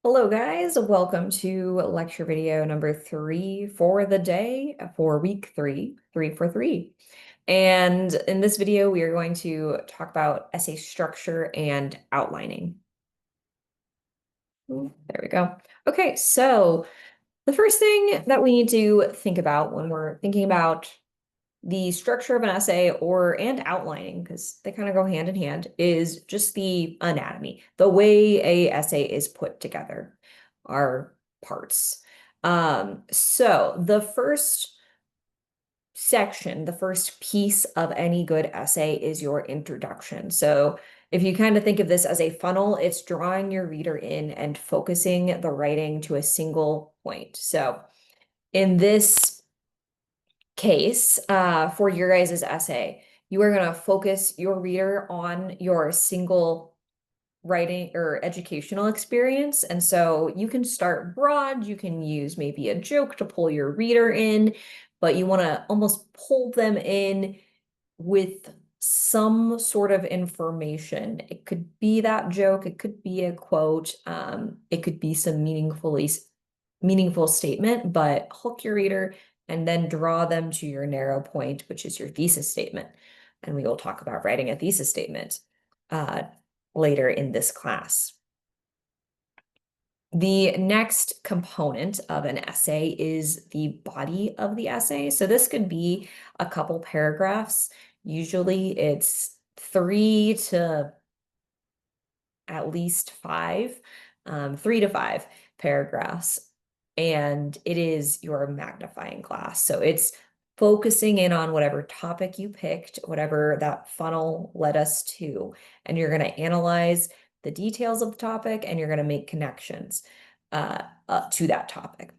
Hello guys, welcome to lecture video number 3 for the day for week 3, 3 for 3. And in this video, we are going to talk about essay structure and outlining. There we go. Okay, so the first thing that we need to think about when we're thinking about the structure of an essay and outlining, because they kind of go hand in hand, is just the anatomy, the way a essay is put together, our parts. So the first section, the first piece of any good essay is your introduction. So if you kind of think of this as a funnel, it's drawing your reader in and focusing the writing to a single point. So in this case, for your guys' essay, you are going to focus your reader on your single writing or educational experience. And so you can start broad, you can use maybe a joke to pull your reader in, but you want to almost pull them in with some sort of information. It could be that joke, it could be a quote, it could be some meaningful statement, but hook your reader and then draw them to your narrow point, which is your thesis statement. And we will talk about writing a thesis statement uh, later in this class. The next component of an essay is the body of the essay. So this could be a couple paragraphs. Usually it's 3 to at least 5, 3 to 5 paragraphs. And it is your magnifying glass. So it's focusing in on whatever topic you picked, whatever that funnel led us to. And you're going to analyze the details of the topic and you're going to make connections to that topic.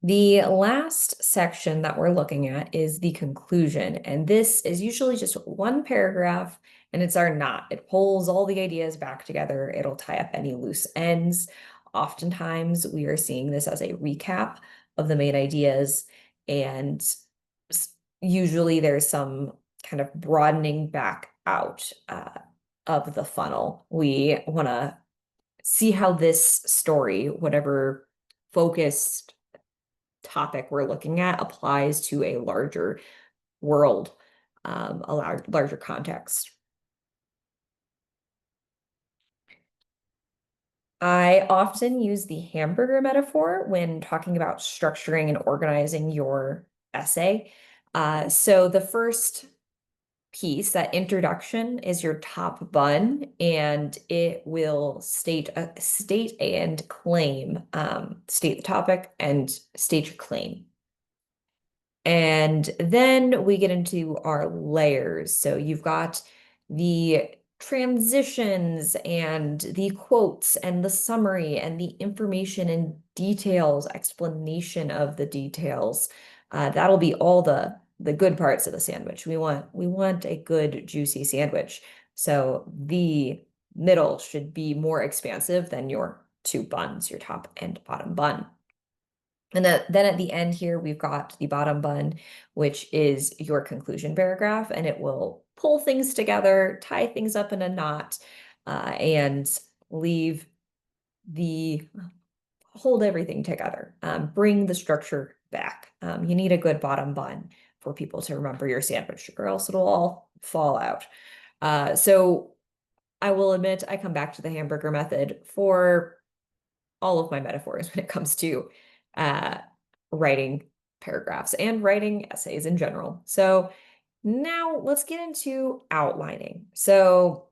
The last section that we're looking at is the conclusion, and this is usually just one paragraph, and it's our knot. It pulls all the ideas back together. It'll tie up any loose ends. Oftentimes, we are seeing this as a recap of the main ideas, and usually there's some kind of broadening back out of the funnel. We want to see how this story, whatever focused topic we're looking at, applies to a larger world, a larger context. I often use the hamburger metaphor when talking about structuring and organizing your essay. So the first piece, that introduction, is your top bun, and it will state and claim, state the topic and state your claim. And then we get into our layers. So you've got the transitions and the quotes and the summary and the information and details, explanation of the details. That'll be all the good parts of the sandwich. We want a good juicy sandwich. So the middle should be more expansive than your two buns, your top and bottom bun. And then at the end here, we've got the bottom bun, which is your conclusion paragraph, and it will pull things together, tie things up in a knot, and hold everything together, bring the structure back. You need a good bottom bun for people to remember your sandwich, or else it'll all fall out. So I will admit I come back to the hamburger method for all of my metaphors when it comes to uh, writing paragraphs and writing essays in general. So now let's get into outlining. So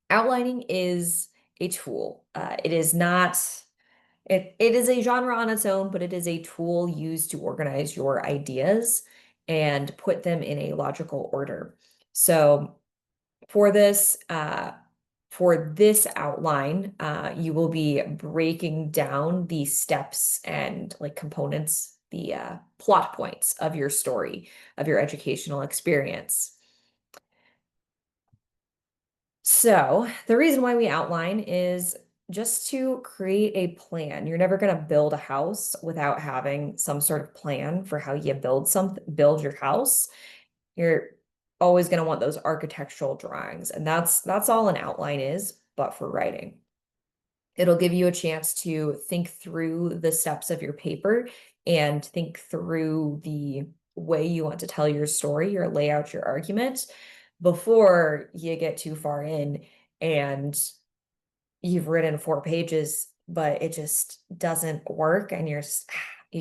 outlining is a tool. It is not, it is a genre on its own, but it is a tool used to organize your ideas and put them in a logical order. So for this, outline, you will be breaking down the steps and like components, the plot points of your story, of your educational experience. So the reason why we outline is just to create a plan. You're never going to build a house without having some sort of plan for how you build your house. You're always going to want those architectural drawings, and that's all an outline is, but for writing. It'll give you a chance to think through the steps of your paper and think through the way you want to tell your story or lay out your argument before you get too far in and you've written 4 pages, but it just doesn't work and you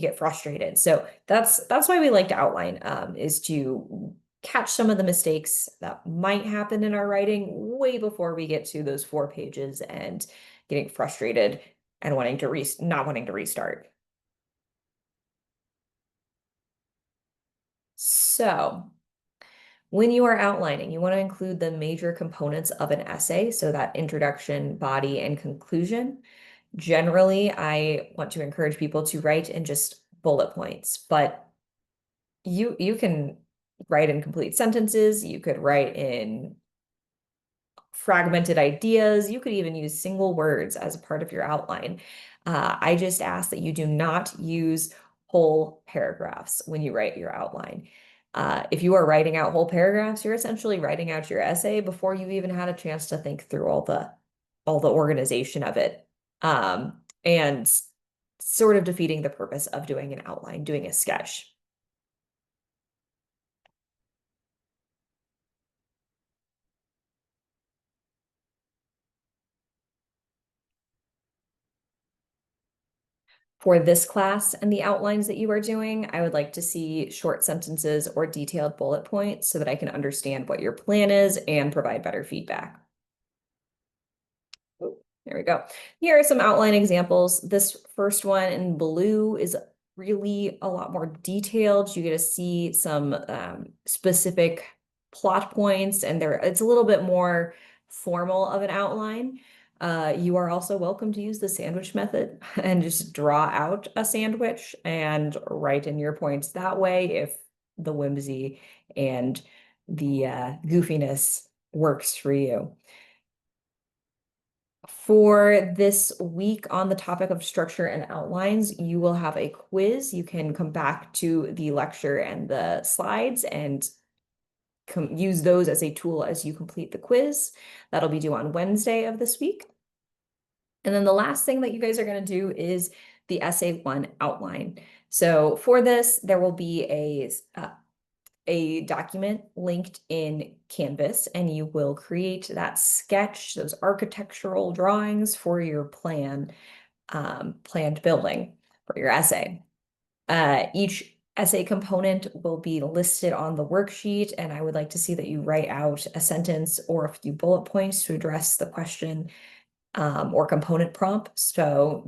get frustrated. So that's why we like to outline, is to catch some of the mistakes that might happen in our writing way before we get to those 4 pages and getting frustrated and not wanting to restart. So when you are outlining, you want to include the major components of an essay, so that introduction, body, and conclusion. Generally, I want to encourage people to write in just bullet points, but you can write in complete sentences, you could write in fragmented ideas, you could even use single words as a part of your outline. I just ask that you do not use whole paragraphs when you write your outline. If you are writing out whole paragraphs, you're essentially writing out your essay before you even had a chance to think through all the organization of it. And sort of defeating the purpose of doing an outline, doing a sketch. For this class and the outlines that you are doing, I would like to see short sentences or detailed bullet points so that I can understand what your plan is and provide better feedback. Oh, there we go. Here are some outline examples. This first one in blue is really a lot more detailed. You get to see some specific plot points, and it's a little bit more formal of an outline. You are also welcome to use the sandwich method and just draw out a sandwich and write in your points that way if the whimsy and the goofiness works for you. For this week on the topic of structure and outlines, you will have a quiz. You can come back to the lecture and the slides and use those as a tool as you complete the quiz. That'll be due on Wednesday of this week. And then the last thing that you guys are going to do is the essay 1 outline. So for this, there will be a document linked in Canvas, and you will create that sketch, those architectural drawings for your planned building for your essay. Each essay component will be listed on the worksheet, and I would like to see that you write out a sentence or a few bullet points to address the question or component prompt. So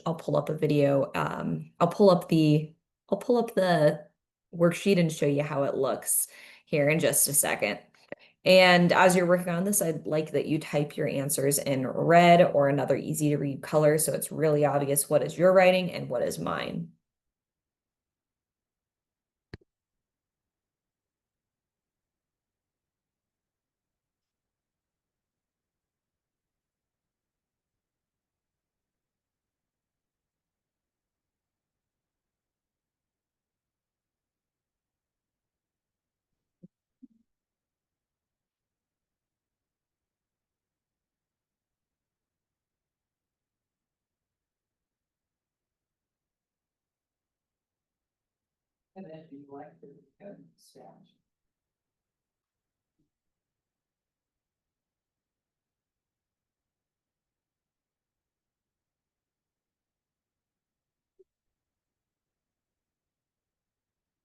I'll pull up a video. I'll pull up the worksheet and show you how it looks here in just a second. And as you're working on this, I'd like that you type your answers in red or another easy to read color so it's really obvious what is your writing and what is mine.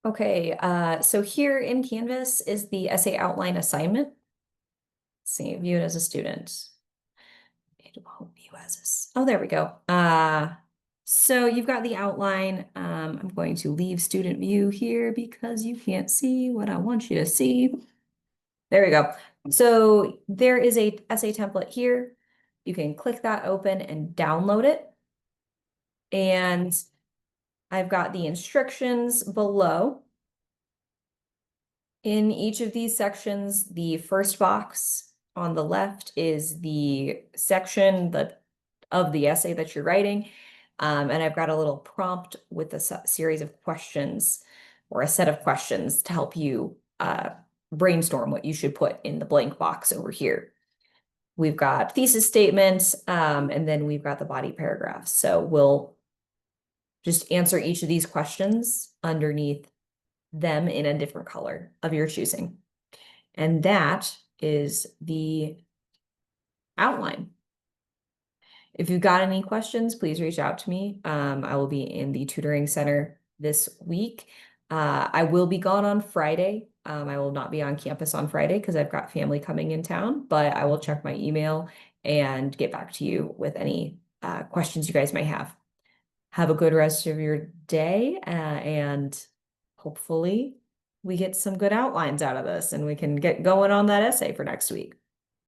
Okay, so here in Canvas is the essay outline assignment. Let's see, view it as a student. It won't view oh, there we go. So you've got the outline. I'm going to leave student view here because you can't see what I want you to see. There we go. So there is a essay template here. You can click that open and download it. And I've got the instructions below. In each of these sections, the first box on the left is the section of the essay that you're writing. And I've got a little prompt with a series of questions or a set of questions to help you brainstorm what you should put in the blank box over here. we've got thesis statements, and then we've got the body paragraphs. So we'll just answer each of these questions underneath them in a different color of your choosing. And that is the outline. If you've got any questions, please reach out to me. I will be in the tutoring center this week. I will be gone on Friday. I will not be on campus on Friday because I've got family coming in town, but I will check my email and get back to you with any questions you guys might have. Have a good rest of your day, and hopefully we get some good outlines out of this and we can get going on that essay for next week.